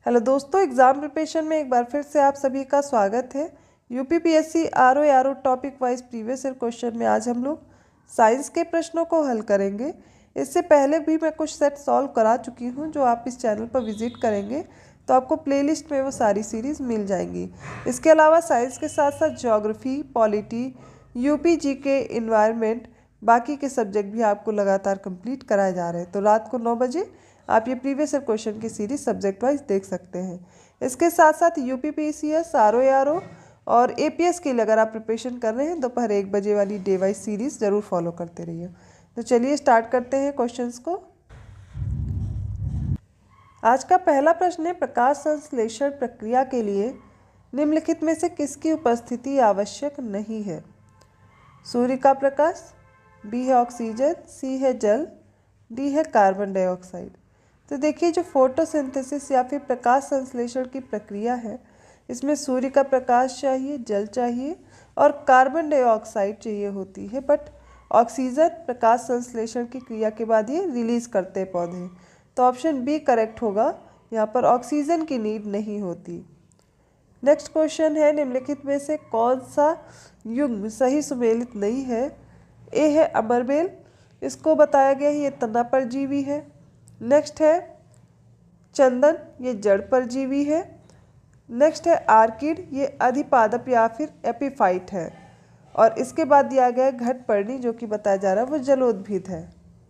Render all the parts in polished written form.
Hello दोस्तों, exam preparation में एक बार फिर से आप सभी का स्वागत है। UPPSC RO topic wise previous year question में आज हम लोग साइंस के प्रश्नों को हल करेंगे। इससे पहले भी मैं कुछ सेट सॉल्व करा चुकी हूं, जो आप इस चैनल पर विजिट करेंगे तो आपको प्लेलिस्ट में वो सारी सीरीज़ मिल जाएंगी। इसके अलावा साइंस के साथ साथ geography, polity, UP GK, environment, बाकी के सब्जेक्ट भी आपको लगातार कंप्लीट कराए जा रहे हैं। तो रात को 9 बजे आप ये प्रीवियस ईयर क्वेश्चन की सीरीज सब्जेक्ट वाइज देख सकते हैं। इसके साथ साथ यूपीपीसीएस, आरओ और एपीएस के लिए अगर आप प्रिपरेशन कर रहे हैं दोपहर 1 बजे वाली डे वाइज सीरीज जरूर फॉलो करते रहिए। तो चलिए स्टार्ट करते हैं क्वेश्चंस को। आज का पहला प्रश्न है, प्रकाश संश्लेषण प्रक्रिया के लिए निम्नलिखित में से किसकी उपस्थिति आवश्यक नहीं है? सूर्य का प्रकाश, बी है ऑक्सीजन, सी है जल, डी है कार्बन डाइऑक्साइड। तो देखिए, जो फोटोसिंथेसिस या फिर प्रकाश संश्लेषण की प्रक्रिया है, इसमें सूर्य का प्रकाश चाहिए, जल चाहिए और कार्बन डाइऑक्साइड चाहिए होती है। बट ऑक्सीजन प्रकाश संश्लेषण की क्रिया के बाद ये रिलीज करते हैं पौधे। तो ऑप्शन बी करेक्ट होगा, यहाँ पर ऑक्सीजन की नीड नहीं होती। नेक्स्ट क्वेश्चन है, निम्नलिखित में से कौन सा युग्म सही सुमेलित नहीं है? ए है अमरबेल, इसको बताया गया है ये तना परजीवी है। नेक्स्ट है चंदन, ये जड़ परजीवी है। नेक्स्ट है आर्किड, ये अधिपादप या फिर एपिफाइट है। और इसके बाद दिया गया है घटपर्णी, जो कि बताया जा रहा है वो जलोद्भिद है।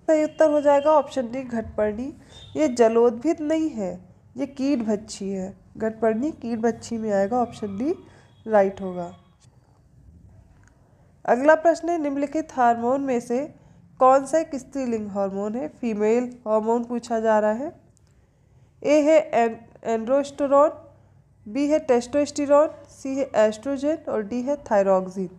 सही उत्तर हो जाएगा ऑप्शन डी घटपर्णी। ये जलोद्भिद नहीं है, ये कीटभक्षी है। घटपर्णी कीटभक्षी में आएगा, ऑप्शन डी राइट होगा। अगला प्रश्न है, निम्नलिखित हार्मोन में से कौन सा एक स्त्रीलिंग हार्मोन है? फीमेल हार्मोन पूछा जा रहा है। ए है एंड्रोस्टेरोन, बी है टेस्टोस्टेरोन, सी है एस्ट्रोजन और डी है थायरॉक्सिन।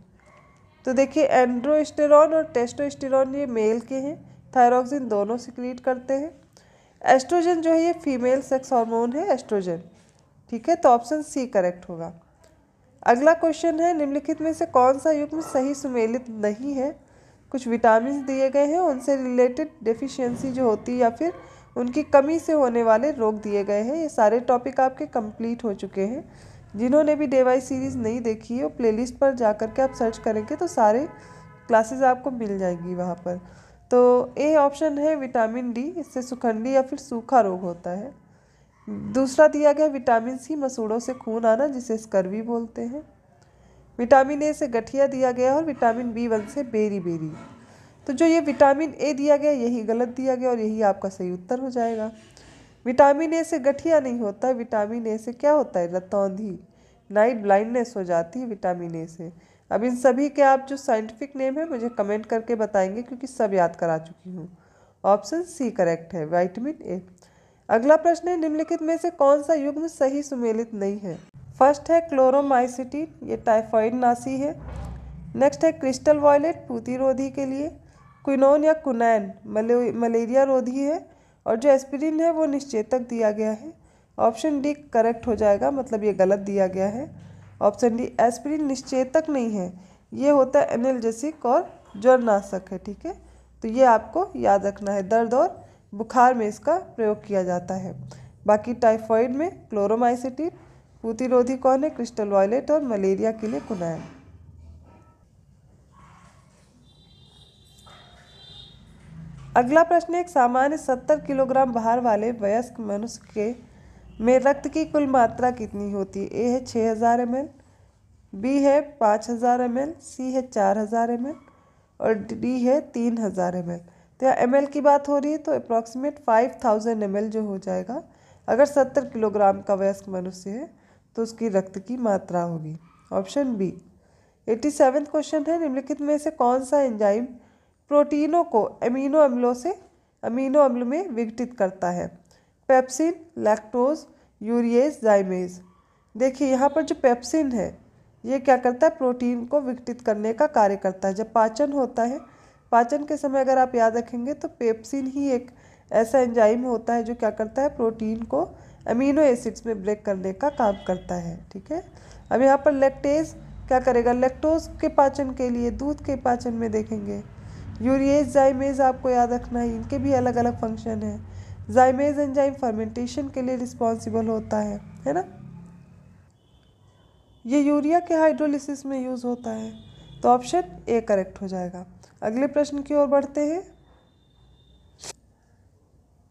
तो देखिए, एंड्रोस्टेरोन और टेस्टोस्टेरोन ये मेल के हैं, थायरॉक्सिन दोनों सिक्रीट करते हैं। एस्ट्रोजन जो है ये फीमेल सेक्स हार्मोन है, एस्ट्रोजन। ठीक है, तो ऑप्शन सी करेक्ट होगा। अगला क्वेश्चन है, निम्नलिखित में से कौन सा युग्म सही सुमेलित नहीं है? कुछ विटामिन दिए गए हैं, उनसे रिलेटेड डेफिशिएंसी जो होती है या फिर उनकी कमी से होने वाले रोग दिए गए हैं। ये सारे टॉपिक आपके कंप्लीट हो चुके हैं। जिन्होंने भी डे वाइज सीरीज़ नहीं देखी है वो प्लेलिस्ट पर जा कर के आप सर्च करेंगे तो सारे क्लासेस आपको मिल जाएंगी वहाँ पर। तो ए ऑप्शन है विटामिन डी, इससे सुखंडी या फिर सूखा रोग होता है। दूसरा दिया गया विटामिन सी, मसूड़ों से खून आना, जिसे स्कर्वी बोलते हैं। विटामिन ए से गठिया दिया गया और विटामिन बी1 से बेरी बेरी। तो जो ये विटामिन ए दिया गया यही गलत दिया गया और यही आपका सही उत्तर हो जाएगा। विटामिन ए से गठिया नहीं होता है, विटामिन ए से क्या होता है? रतौंधी, नाइट ब्लाइंडनेस हो जाती है विटामिन ए से। अब इन सभी के आप जो साइंटिफिक नेम है मुझे कमेंट करके बताएंगे, क्योंकि सब याद करा चुकी हूँ। ऑप्शन सी करेक्ट है, विटामिन ए। अगला प्रश्न है, निम्नलिखित में से कौन सा युग्म सही सुमेलित नहीं है? फर्स्ट है क्लोरोमाइसिटिन, ये टाइफाइड नासी है। नेक्स्ट है क्रिस्टल वॉयलेट, पूतिरोधी के लिए। क्विनोन या कुनैन मलेरिया रोधी है। और जो एस्पिरिन है वो निश्चेतक दिया गया है। ऑप्शन डी करेक्ट हो जाएगा, मतलब ये गलत दिया गया है। ऑप्शन डी एस्पिरिन निश्चेतक नहीं है, ये होता है एनाल्जेसिक और ज्वरनाशक है। ठीक है, तो ये आपको याद रखना है, दर्द और बुखार में इसका प्रयोग किया जाता है। बाकी टाइफाइड में क्लोरोमाइसिटिन, पूतिरोधी कौन है? क्रिस्टल वॉयलेट और मलेरिया के लिए कुनैन। अगला प्रश्न, एक सामान्य 70 किलोग्राम भार वाले वयस्क मनुष्य के में रक्त की कुल मात्रा कितनी होती है? ए है 6000 ml, बी है 5000 ml, सी है 4000 ml और डी है 3000 ml। तो यहाँ ml की बात हो रही है तो अप्रॉक्सीमेट 5000 ml जो हो जाएगा। अगर 70 किलोग्राम का वयस्क मनुष्य है तो उसकी रक्त की मात्रा होगी, ऑप्शन बी। 87वां क्वेश्चन है, निम्नलिखित में से कौन सा एंजाइम प्रोटीनों को अमीनो अम्ल में विघटित करता है? Pepsin, lactose, urease, जाइमेज। देखिए, यहाँ पर जो पेप्सिन है ये क्या करता है? प्रोटीन को विघटित करने का कार्य करता है। जब पाचन होता है, पाचन के समय अगर आप याद रखेंगे तो पेप्सिन ही एक ऐसा एंजाइम होता है जो क्या करता है? प्रोटीन को अमीनो एसिड्स में ब्रेक करने का काम करता है। ठीक है, अब यहाँ पर लैक्टेज क्या करेगा? लैक्टोज के पाचन के लिए, दूध के पाचन में देखेंगे। यूरिएज, जाइमेज आपको याद रखना है, इनके भी अलग अलग फंक्शन है। जाइमेज एंजाइम फर्मेंटेशन के लिए रिस्पॉन्सिबल होता है ना। ये यूरिया के हाइड्रोलिसिस में यूज होता है, तो ऑप्शन ए करेक्ट हो जाएगा। अगले प्रश्न की ओर बढ़ते हैं।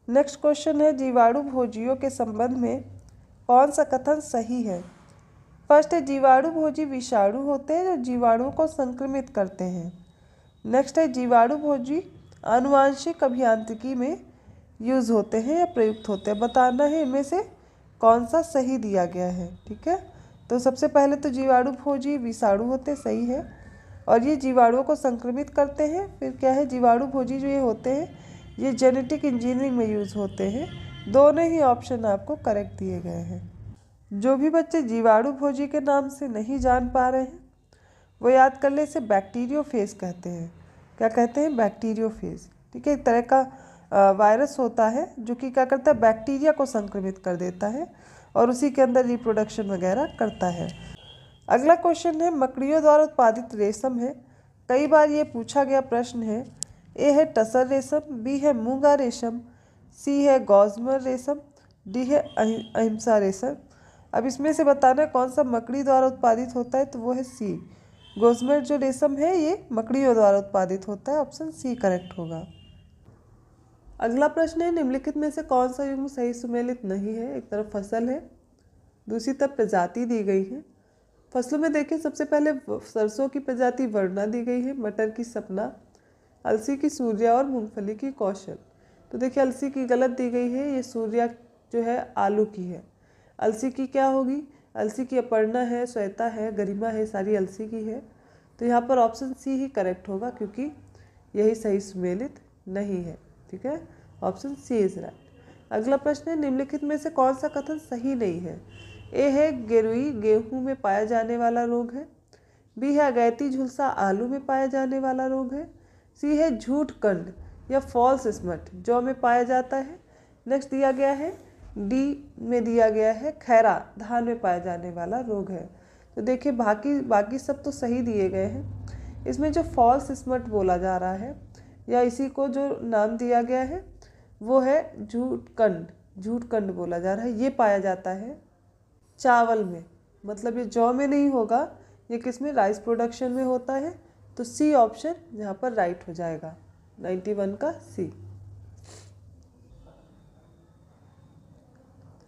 नेक्स्ट क्वेश्चन है, जीवाणु भोजियों के संबंध में कौन सा कथन सही है। फर्स्ट है, जीवाणु भोजी विषाणु होते हैं जो जीवाणुओं को संक्रमित करते हैं। नेक्स्ट है, जीवाणु भोजी आनुवांशिक अभियांत्रिकी में यूज होते हैं या प्रयुक्त होते हैं। बताना है इनमें से कौन सा सही दिया गया है। ठीक है, तो सबसे पहले तो जीवाणु भोजी विषाणु होते सही है, और ये जीवाणुओं को संक्रमित करते हैं। फिर क्या है, जीवाणु भोजी जो ये होते हैं ये जेनेटिक इंजीनियरिंग में यूज़ होते हैं। दोनों ही ऑप्शन आपको करेक्ट दिए गए हैं। जो भी बच्चे जीवाणु भोजी के नाम से नहीं जान पा रहे हैं वो याद कर ले, इसे बैक्टीरियोफेज कहते हैं। क्या कहते हैं, बैक्टीरियोफेज। ठीक है, एक तरह का वायरस होता है जो कि क्या करता है, बैक्टीरिया को संक्रमित कर देता है और उसी के अंदर रिप्रोडक्शन वगैरह करता है। अगला क्वेश्चन है, मकड़ियों द्वारा उत्पादित रेशम है। कई बार ये पूछा गया प्रश्न है। ए है टसर रेशम, बी है मूंगा रेशम, सी है गॉस्मर रेशम, डी है अहिंसा रेशम। अब इसमें से बताना कौन सा मकड़ी द्वारा उत्पादित होता है, तो वो है सी, गॉस्मर जो रेशम है ये मकड़ियों द्वारा उत्पादित होता है। ऑप्शन सी करेक्ट होगा। अगला प्रश्न है, निम्नलिखित में से कौन सा युग्म सही सुमेलित नहीं है। एक तरफ फसल है, दूसरी तरफ प्रजाति दी गई है। फसलों में देखिए, सबसे पहले सरसों की प्रजाति वर्णा दी गई है, मटर की सपना, अलसी की सूर्या और मूंगफली की कौशल। तो देखिए अलसी की गलत दी गई है, ये सूर्या जो है आलू की है। अलसी की क्या होगी, अलसी की अपर्णा है, श्वेता है, गरिमा है, सारी अलसी की है। तो यहाँ पर ऑप्शन सी ही करेक्ट होगा क्योंकि यही सही सुमेलित नहीं है। ठीक है, ऑप्शन सी इज राइट। अगला प्रश्न है, निम्नलिखित में से कौन सा कथन सही नहीं है। ए है गेरुई गेहूं में पाया जाने वाला रोग है, बी है अगैती झुलसा आलू में पाया जाने वाला रोग है, सी है झूठ कंड या फॉल्स स्मट जौ में पाया जाता है। नेक्स्ट दिया गया है डी में दिया गया है खैरा धान में पाया जाने वाला रोग है। तो देखिए बाकी सब तो सही दिए गए हैं। इसमें जो फॉल्स स्मट बोला जा रहा है या इसी को जो नाम दिया गया है वो है झूठ कंड बोला जा रहा है। ये पाया जाता है चावल में, मतलब ये जौ में नहीं होगा, ये किस में, राइस प्रोडक्शन में होता है। तो सी ऑप्शन यहाँ पर राइट हो जाएगा, 91 का सी।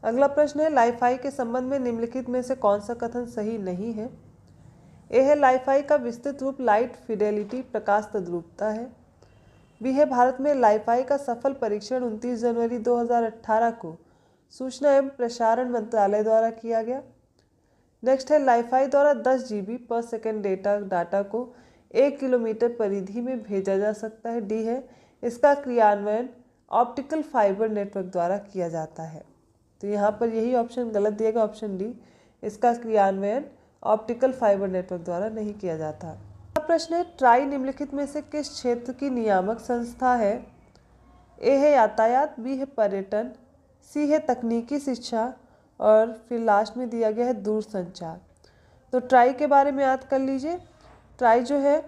अगला प्रश्न है, लाइफाई के संबंध में निम्नलिखित में से कौन सा कथन सही नहीं है। ए है लाइफाई का विस्तृत रूप लाइट फिडेलिटी प्रकाश तद्रुपता है, बी है भारत में लाइफाई का सफल परीक्षण 29 जनवरी 2018 को सूचना एवं प्रसारण मंत्रालय द्वारा किया गया। नेक्स्ट है लाइफाई द्वारा 10 GB पर सेकेंड डाटा को 1 किलोमीटर परिधि में भेजा जा सकता है। डी है इसका क्रियान्वयन ऑप्टिकल फाइबर नेटवर्क द्वारा किया जाता है। तो यहाँ पर यही ऑप्शन गलत दिएगा, ऑप्शन डी, इसका क्रियान्वयन ऑप्टिकल फाइबर नेटवर्क द्वारा नहीं किया जाता। प्रश्न है, ट्राई निम्नलिखित में से किस क्षेत्र की नियामक संस्था है। ए है यातायात, बी है पर्यटन, सी है तकनीकी शिक्षा और फिर लास्ट में दिया गया है दूरसंचार। तो ट्राई के बारे में याद कर लीजिए, ट्राई जो है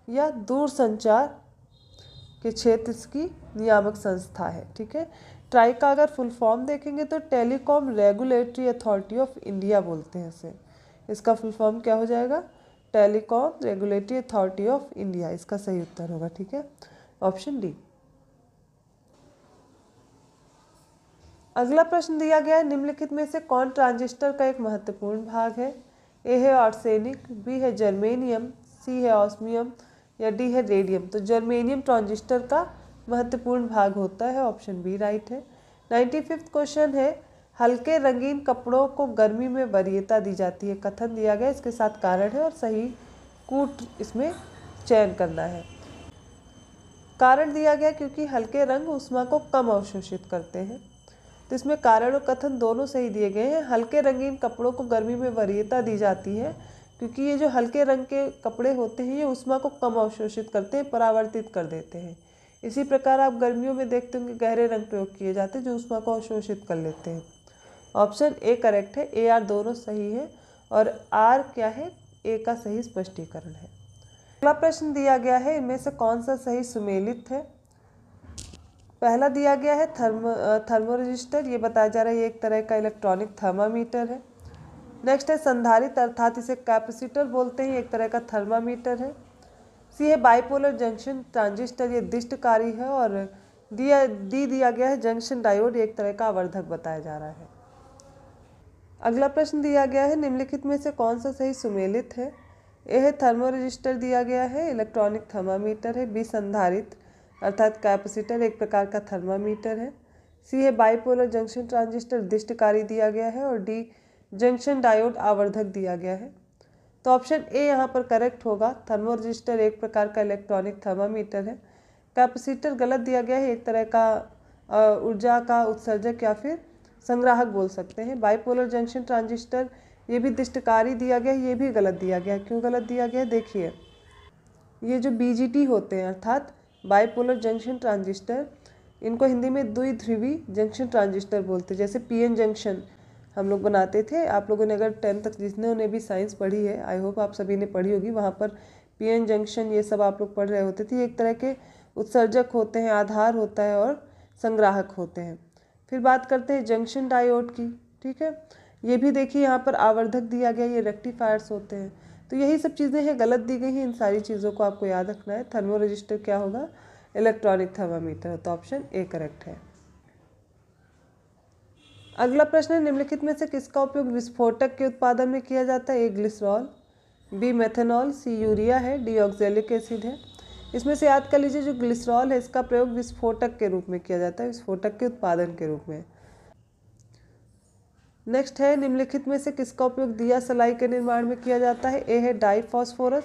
यह दूरसंचार के क्षेत्र की नियामक संस्था है। ठीक है, ट्राई का अगर फुल फॉर्म देखेंगे तो telecom regulatory authority of India बोलते हैं इसे। इसका फुल फॉर्म क्या हो जाएगा, telecom regulatory authority of India, इसका सही उत्तर होगा। ठीक है, ऑप्शन डी। अगला प्रश्न दिया गया है, निम्नलिखित में से कौन ट्रांजिस्टर का एक महत्वपूर्ण भाग है। ए है आर्सेनिक, बी है जर्मेनियम, सी है ऑस्मियम या डी है रेडियम। तो जर्मेनियम ट्रांजिस्टर का महत्वपूर्ण भाग होता है, ऑप्शन बी राइट है। 95वां क्वेश्चन है, हल्के रंगीन कपड़ों को गर्मी में वरीयता दी जाती है। कथन दिया गया, इसके साथ कारण है और सही कूट इसमें चयन करना है। कारण दिया गया क्योंकि हल्के रंग ऊष्मा को कम अवशोषित करते हैं। तो इसमें कारण और कथन दोनों सही दिए गए हैं। हल्के रंगीन कपड़ों को गर्मी में वरीयता दी जाती है क्योंकि ये जो हल्के रंग के कपड़े होते हैं ये ऊष्मा को कम अवशोषित करते हैं, परावर्तित कर देते हैं। इसी प्रकार आप गर्मियों में देखते होंगे गहरे रंग प्रयोग किए जाते हैं जो ऊष्मा को अवशोषित कर लेते हैं। ऑप्शन ए करेक्ट है, ए आर दोनों सही है और आर क्या है, ए का सही स्पष्टीकरण है। अगला प्रश्न दिया गया है, इनमें से कौन सा सही सुमेलित है। पहला दिया गया है थर्मोरजिस्टर, ये बताया जा रहा है ये एक तरह का इलेक्ट्रॉनिक थर्मामीटर है। नेक्स्ट है संधारित्र अर्थात इसे कैपेसिटर बोलते हैं, एक तरह का थर्मामीटर है। सी है बाइपोलर जंक्शन ट्रांजिस्टर, ये दिष्टकारी है। और डी दिया गया है जंक्शन डायोड, एक तरह का आवर्धक बताया जा रहा है। अगला प्रश्न दिया गया है निम्नलिखित में से कौन सा सही सुमेलित है। ए है थर्मोरजिस्टर दिया गया है, इलेक्ट्रॉनिक थर्मामीटर है। बी संधारित्र अर्थात कैपेसिटर, एक प्रकार का थर्मामीटर है। सी है बाइपोलर जंक्शन ट्रांजिस्टर, दिष्टकारी दिया गया है। और डी जंक्शन डायोड आवर्धक दिया गया है। तो ऑप्शन ए यहाँ पर करेक्ट होगा। थर्मोरजिस्टर एक प्रकार का इलेक्ट्रॉनिक थर्मामीटर है। कैपेसिटर गलत दिया गया है, एक तरह का ऊर्जा का उत्सर्जक या फिर संग्राहक बोल सकते हैं। बाइपोलर जंक्शन ट्रांजिस्टर ये भी दिष्टकारी दिया गया है, ये भी गलत दिया गया है। क्यों गलत दिया गया है देखिए, ये जो बीजीटी होते हैं अर्थात बाइपोलर जंक्शन ट्रांजिस्टर, इनको हिंदी में द्विध्रुवी जंक्शन ट्रांजिस्टर बोलते हैं। जैसे पीएन जंक्शन हम लोग बनाते थे, आप लोगों ने अगर 10th तक जिन्होंने भी साइंस पढ़ी है, आई होप आप सभी ने पढ़ी होगी, वहाँ पर पीएन जंक्शन ये सब आप लोग पढ़ रहे होते थे। एक तरह के उत्सर्जक होते हैं, आधार होता है और संग्राहक होते हैं। फिर बात करते हैं जंक्शन डायोड की, ठीक है। ये भी देखिए यहाँ पर आवर्धक दिया गया, ये रेक्टिफायर्स होते हैं। तो यही सब चीज़ें हैं, गलत दी गई हैं। इन सारी चीज़ों को आपको याद रखना है। थर्मोरजिस्टर क्या होगा, इलेक्ट्रॉनिक थर्मामीटर। तो ऑप्शन ए करेक्ट है। अगला प्रश्न है निम्नलिखित में से किसका उपयोग विस्फोटक के उत्पादन में किया जाता है। ए ग्लिसरॉल, बी मेथनॉल, सी यूरिया है, डी ऑक्जेलिक एसिड है। इसमें से याद कर लीजिए जो ग्लिसरॉल है इसका प्रयोग विस्फोटक के रूप में किया जाता है, विस्फोटक के उत्पादन के रूप में। नेक्स्ट है निम्नलिखित में से किसका उपयोग दिया सलाई के निर्माण में किया जाता है। ए है डाई फॉस्फोरस,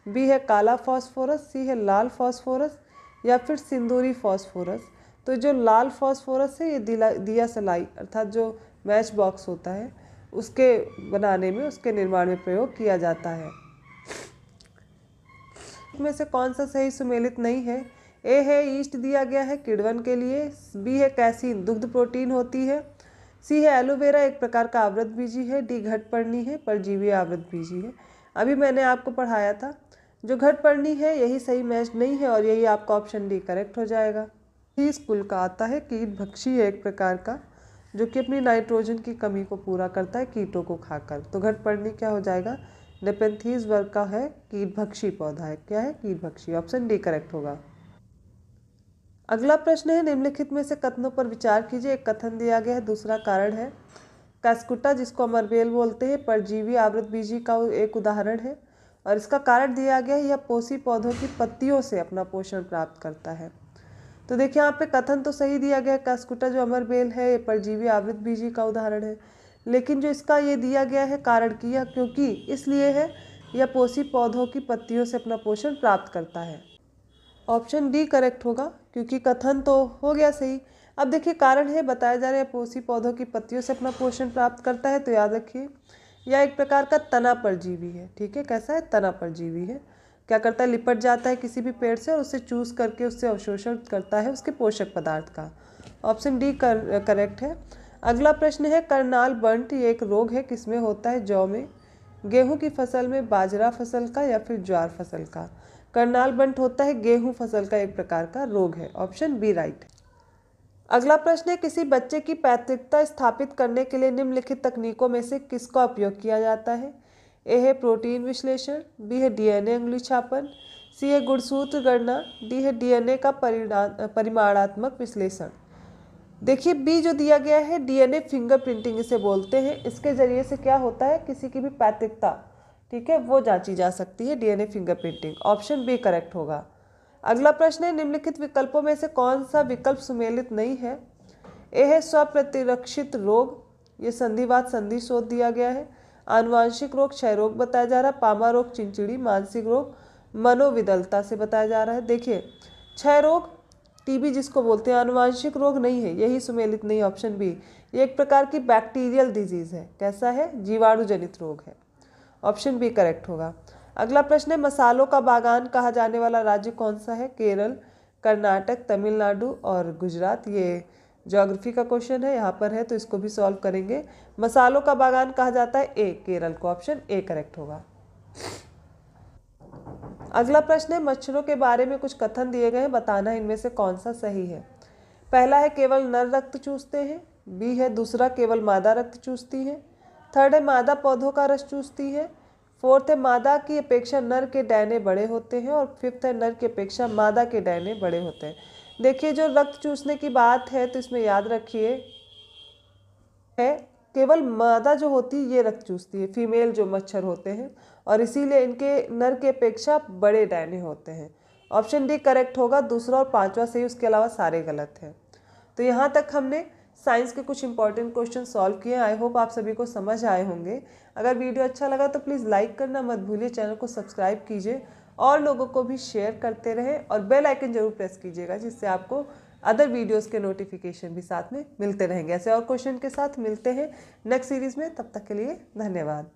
बी है काला फॉस्फोरस, सी है लाल फॉस्फोरस या फिर सिंदूरी फॉस्फोरस। तो जो लाल फॉस्फोरस है ये दिया सलाई अर्थात जो मैच बॉक्स होता है उसके बनाने में, उसके निर्माण में प्रयोग किया जाता है। में से कौन सा सही सुमेलित नहीं है। ए है ईस्ट दिया गया है किण्वन के लिए, बी है कैसीन दुग्ध प्रोटीन होती है, सी है एलोवेरा एक प्रकार का आवृत बीजी है, डी घटपर्णी है परजीवी आवृत बीजी है। अभी मैंने आपको पढ़ाया था जो घटपर्णी है यही सही मैच नहीं है और यही आपका ऑप्शन डी करेक्ट हो जाएगा। ही स्कूल का आता है, कीट भक्षी है एक प्रकार का जो कि अपनी नाइट्रोजन की कमी को पूरा करता है कीटों को खाकर। तो घटपर्णी क्या हो जाएगा, नेपेंथीज वर्ग का है, कीटभक्षी पौधा है। क्या है, कीटभक्षी। ऑप्शन डी करेक्ट होगा। अगला प्रश्न है निम्नलिखित में से कथनों पर विचार कीजिए। एक कथन दिया गया है, दूसरा कारण है। कास्कुटा जिसको अमरबेल बोलते हैं परजीवी आवृत बीजी का एक उदाहरण है और इसका कारण दिया गया है यह पोषी पौधों की पत्तियों से अपना पोषण प्राप्त करता है। तो देखिए यहाँ पे कथन तो सही दिया गया है, कास्कुटा जो अमरबेल है ये परजीवी आवृत बीजी का उदाहरण है, लेकिन जो इसका ये दिया गया है कारण कि यह क्योंकि इसलिए है यह पोषी पौधों की पत्तियों से अपना पोषण प्राप्त करता है। ऑप्शन डी करेक्ट होगा क्योंकि कथन तो हो गया सही। अब देखिए कारण है, बताया जा रहा है पोषी पौधों की पत्तियों से अपना पोषण प्राप्त करता है। तो याद रखिए यह एक प्रकार का तना परजीवी है, ठीक है। कैसा है, तना परजीवी है। क्या करता है, लिपट जाता है किसी भी पेड़ से और उससे चूस करके उससे अवशोषण करता है उसके पोषक पदार्थ का। ऑप्शन डी करेक्ट है। अगला प्रश्न है करनाल बंट, ये एक रोग है, किसमें होता है, जौ में, गेहूं की फसल में, बाजरा फसल का या फिर ज्वार फसल का। करनाल बंट होता है गेहूं फसल का एक प्रकार का रोग है। Option B right. अगला प्रश्न है किसी बच्चे की पैतृकता स्थापित करने के लिए निम्नलिखित तकनीकों में से किसका उपयोग किया जाता है। ए है प्रोटीन विश्लेषण, बी है डीएनए अंगुली छापन, सी है गुणसूत्र गणना, डी है डीएनए का परिमाणात्मक विश्लेषण। देखिए बी जो दिया गया है डीएनए फिंगरप्रिंटिंग इसे बोलते हैं। इसके जरिए से क्या होता है, किसी की भी पैतृकता, ठीक है, वो जांची जा सकती है, DNA fingerprinting. Option B correct होगा। अगला प्रश्न है निम्नलिखित विकल्पों में से कौन सा विकल्प सुमेलित नहीं है। ए है स्वप्रतिरक्षित रोग, ये संधिवात संधि शोध दिया गया है। आनुवांशिक रोग क्षय रोग बताया जा रहा है। पामा रोग चिंचिड़ी। मानसिक रोग मनोविदलता से बताया जा रहा है। देखिए क्षय रोग टीबी जिसको बोलते हैं, आनुवांशिक रोग नहीं है, यही सुमेलित नहीं। ऑप्शन बी, ये एक प्रकार की बैक्टीरियल डिजीज है। कैसा है, जीवाणु जनित रोग है। ऑप्शन बी करेक्ट होगा। अगला प्रश्न है मसालों का बागान कहा जाने वाला राज्य कौन सा है। केरल, कर्नाटक, तमिलनाडु और गुजरात। ये ज्योग्राफी का क्वेश्चन है, यहाँ पर है तो इसको भी सॉल्व करेंगे। मसालों का बागान कहा जाता है ए, केरल को। ऑप्शन ए करेक्ट होगा। अगला प्रश्न है मच्छरों के बारे में कुछ कथन दिए गए हैं, बताना इनमें से कौन सा सही है। पहला है केवल नर रक्त चूसते हैं, बी है दूसरा केवल मादा रक्त चूसती है, थर्ड है मादा पौधों का रस चूसती है, फोर्थ है मादा की अपेक्षा नर के डैने बड़े होते हैं, और फिफ्थ है नर की अपेक्षा मादा के डैने बड़े होते हैं। देखिए जो रक्त चूसने की बात है तो इसमें याद रखिए है केवल मादा जो होती है ये रक्त चूसती है, फीमेल जो मच्छर होते हैं, और इसीलिए इनके नर की अपेक्षा बड़े डैने होते हैं। ऑप्शन डी करेक्ट होगा, दूसरा और पांचवा सही, उसके अलावा सारे गलत हैं। तो यहाँ तक हमने साइंस के कुछ इंपॉर्टेंट क्वेश्चन सॉल्व किए। आई होप आप सभी को समझ आए होंगे। अगर वीडियो अच्छा लगा तो प्लीज़ लाइक करना मत भूलिए, चैनल को सब्सक्राइब कीजिए और लोगों को भी शेयर करते रहें, और बेल आइकन जरूर प्रेस कीजिएगा जिससे आपको अदर वीडियोस के नोटिफिकेशन भी साथ में मिलते रहेंगे। ऐसे और क्वेश्चन के साथ मिलते हैं नेक्स्ट सीरीज़ में, तब तक के लिए धन्यवाद।